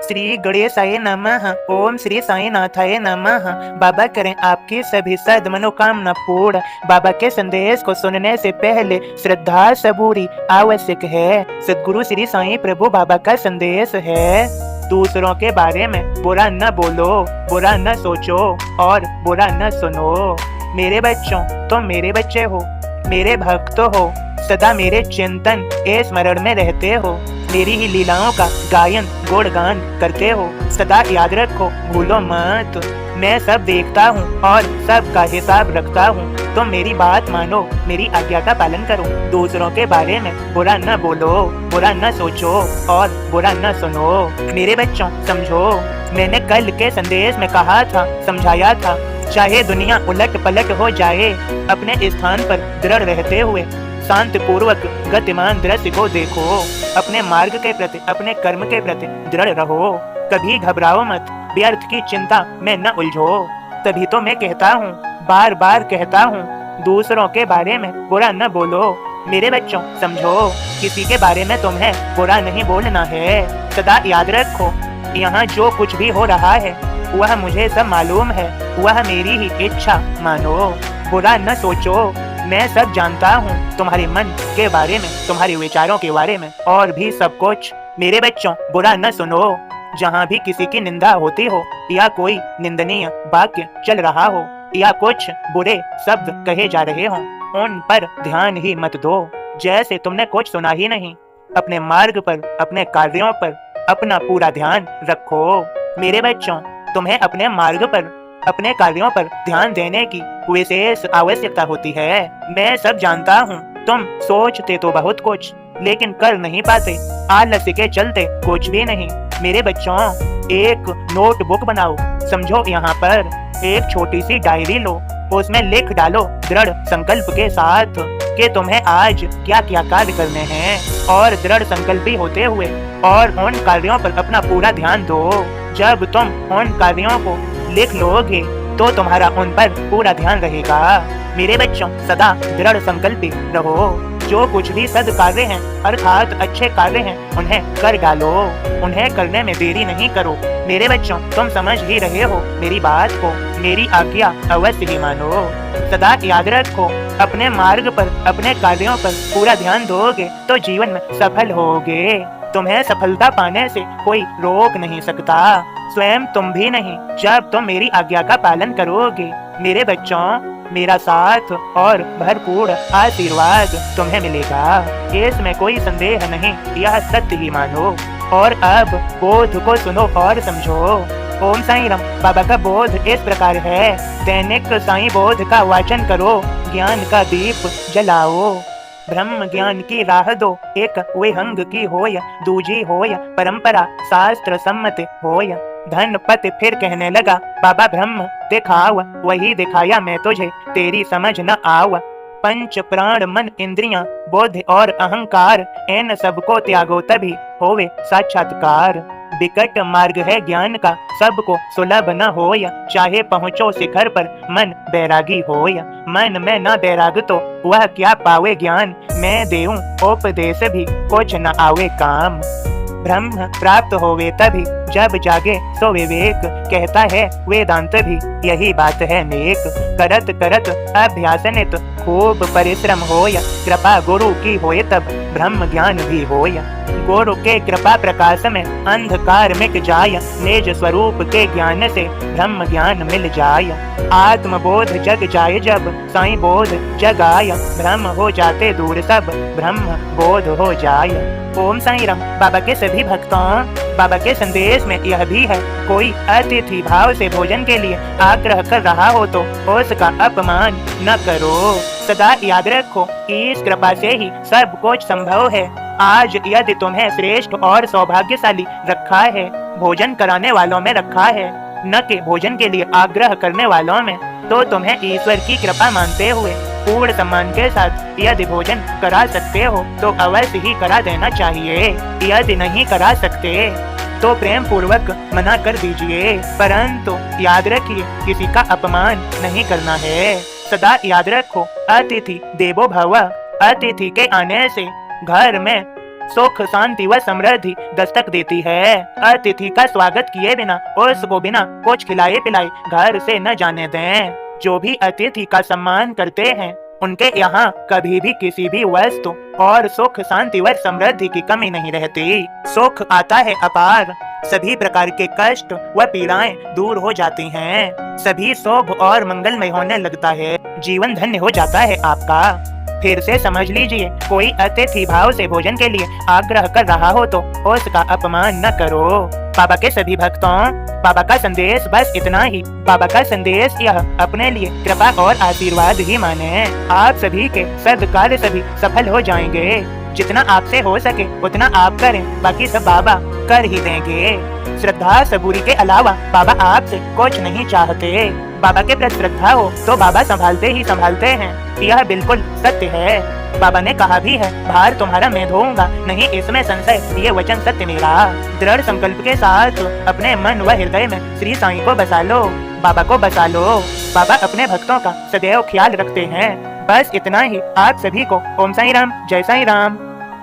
श्री गणेशाय नमः। ओम श्री साईनाथाय नमः। बाबा करें आपकी सभी सद मनोकामना पूर्ण। बाबा के संदेश को सुनने से पहले श्रद्धा सबूरी आवश्यक है। सदगुरु श्री साईं प्रभु बाबा का संदेश है, दूसरों के बारे में बुरा न बोलो, बुरा न सोचो और बुरा न सुनो। मेरे बच्चों, तुम मेरे बच्चे हो, मेरे भक्त हो, सदा मेरे चिंतन ए स्मरण में रहते हो, मेरी ही लीलाओं का गायन गुणगान करते हो। सदा याद रखो, भूलो मत, मैं सब देखता हूँ और सबका हिसाब रखता हूँ। तुम मेरी बात मानो, मेरी आज्ञा का पालन करो, दूसरों के बारे में बुरा न बोलो, बुरा न सोचो और बुरा न सुनो। मेरे बच्चों समझो, मैंने कल के संदेश में कहा था, समझाया था, चाहे दुनिया उलट पलट हो जाए, अपने स्थान पर दृढ़ रहते हुए शांति पूर्वक गतिमान दृश्य को देखो। अपने मार्ग के प्रति, अपने कर्म के प्रति दृढ़ रहो, कभी घबराओ मत, व्यर्थ की चिंता में न उलझो। तभी तो मैं कहता हूँ, बार बार कहता हूँ, दूसरों के बारे में बुरा न बोलो। मेरे बच्चों समझो, किसी के बारे में तुम्हें बुरा नहीं बोलना है। सदा याद रखो, यहाँ जो कुछ भी हो रहा है वह मुझे सब मालूम है, वह मेरी ही इच्छा मानो। बुरा न सोचो, मैं सब जानता हूँ, तुम्हारे मन के बारे में, तुम्हारे विचारों के बारे में और भी सब कुछ। मेरे बच्चों बुरा न सुनो, जहाँ भी किसी की निंदा होती हो या कोई निंदनीय वाक्य चल रहा हो या कुछ बुरे शब्द कहे जा रहे हो, उन पर ध्यान ही मत दो, जैसे तुमने कुछ सुना ही नहीं। अपने मार्ग पर, अपने कार्यों पर अपना पूरा ध्यान रखो। मेरे बच्चों, तुम्हें अपने मार्ग पर, अपने कार्यों पर ध्यान देने की विशेष आवश्यकता होती है। मैं सब जानता हूँ, तुम सोचते तो बहुत कुछ लेकिन कर नहीं पाते, आलस्य के चलते कुछ भी नहीं। मेरे बच्चों, एक नोटबुक बनाओ, समझो यहाँ पर एक छोटी सी डायरी लो, उसमें लिख डालो दृढ़ संकल्प के साथ कि तुम्हें आज क्या क्या कार्य करने हैं, और दृढ़ संकल्पी होते हुए और उन कार्यों पर अपना पूरा ध्यान दो। जब तुम उन कार्यों को लिख लोगे तो तुम्हारा उन पर पूरा ध्यान रहेगा। मेरे बच्चों, सदा दृढ़ संकल्पी रहो। जो कुछ भी सद कार्य हैं, अर्थात अच्छे कार्य हैं, उन्हें कर डालो, उन्हें करने में देरी नहीं करो। मेरे बच्चों, तुम समझ ही रहे हो मेरी बात को, मेरी आज्ञा अवश्य ही मानो। सदा याद रखो, अपने मार्ग पर, अपने कार्यों पर पूरा ध्यान दोगे तो जीवन में सफल होगे। तुम्हें सफलता पाने से कोई रोक नहीं सकता, स्वयं तुम भी नहीं, जब तुम मेरी आज्ञा का पालन करोगे। मेरे बच्चों, मेरा साथ और भरपूर आशीर्वाद तुम्हें मिलेगा, इसमें कोई संदेह नहीं, यह सत्य ही मानो। और अब बोध को सुनो और समझो। ओम साईं राम। बाबा का बोध इस प्रकार है, दैनिक साईं बोध का वाचन करो, ज्ञान का दीप जलाओ, ब्रह्म ज्ञान की राह दो, एक विहंग की होय, दूजी होय परंपरा शास्त्र सम्मत होय। धन पत फिर कहने लगा, बाबा ब्रह्म दिखाव, वही दिखाया मैं तुझे, तेरी समझ न आव। पंच प्राण मन इंद्रियां बोध और अहंकार, इन सबको त्यागो तभी होवे साक्षात्कार। विकट मार्ग है ज्ञान का, सबको सुलभ न होय, चाहे पहुँचो शिखर पर मन बैरागी होय। मन में न बैराग तो वह क्या पावे ज्ञान, मैं देऊं उपदेश भी कुछ न आवे काम। ब्रह्म प्राप्त होवे तभी जब जागे सो विवेक, कहता है वेदांत भी यही बात है नेक। करत करत अभ्यास नित खूब परिश्रम होय, कृपा गुरु की होय तब ब्रह्म ज्ञान भी होय। गुरु के कृपा प्रकाश में अंधकार मिट जाय, निज स्वरूप के ज्ञान से ब्रह्म ज्ञान मिल जाय। आत्मबोध जग जाय जब साईं बोध जगाय, ब्रह्म हो जाते दूर सब ब्रह्म बोध हो जाय। ओम साईं राम। बाबा के सभी भक्तों, बाबा के संदेश में यह भी है, कोई अतिथि भाव से भोजन के लिए आग्रह कर रहा हो तो उसका अपमान न करो। सदा याद रखो, इस कृपा से ही सब कुछ संभव है। आज यदि तुम्हें श्रेष्ठ और सौभाग्यशाली रखा है, भोजन कराने वालों में रखा है, न कि भोजन के लिए आग्रह करने वालों में, तो तुम्हें ईश्वर की कृपा मानते हुए पूर्ण सम्मान के साथ यदि भोजन करा सकते हो तो अवश्य ही करा देना चाहिए। यदि नहीं करा सकते तो प्रेम पूर्वक मना कर दीजिए, परंतु याद रखिए, किसी का अपमान नहीं करना है। सदा याद रखो, अतिथि देवो भव, अतिथि के आने से घर में सुख शांति व समृद्धि दस्तक देती है। अतिथि का स्वागत किए बिना उसको बिना कुछ खिलाए पिलाए घर से न जाने दें। जो भी अतिथि का सम्मान करते हैं उनके यहाँ कभी भी किसी भी वस्तु और सुख शांति व समृद्धि की कमी नहीं रहती। सुख आता है अपार, सभी प्रकार के कष्ट व पीड़ाएं दूर हो जाती हैं। सभी शुभ और मंगलमय होने लगता है, जीवन धन्य हो जाता है आपका। फिर से समझ लीजिए, कोई अतिथि भाव से भोजन के लिए आग्रह कर रहा हो तो उसका अपमान न करो। बाबा के सभी भक्तों, बाबा का संदेश बस इतना ही। बाबा का संदेश यह अपने लिए कृपा और आशीर्वाद ही माने। आप सभी के सद्कार्य सभी सफल हो जाएंगे। जितना आपसे हो सके उतना आप करें, बाकी सब बाबा कर ही देंगे। श्रद्धा सबूरी के अलावा बाबा आपसे कुछ नहीं चाहते। बाबा के प्रति श्रद्धा हो तो बाबा संभालते ही संभालते हैं, यह बिल्कुल सत्य है। बाबा ने कहा भी है, भार तुम्हारा मैं ढोऊंगा, नहीं इसमें संशय, ये वचन सत्य मेरा। दृढ़ संकल्प के साथ अपने मन व हृदय में श्री साईं को बसा लो, बाबा को बसा लो। बाबा अपने भक्तों का सदैव ख्याल रखते हैं। बस इतना ही। आप सभी को ओम साईं राम, जय साईं राम।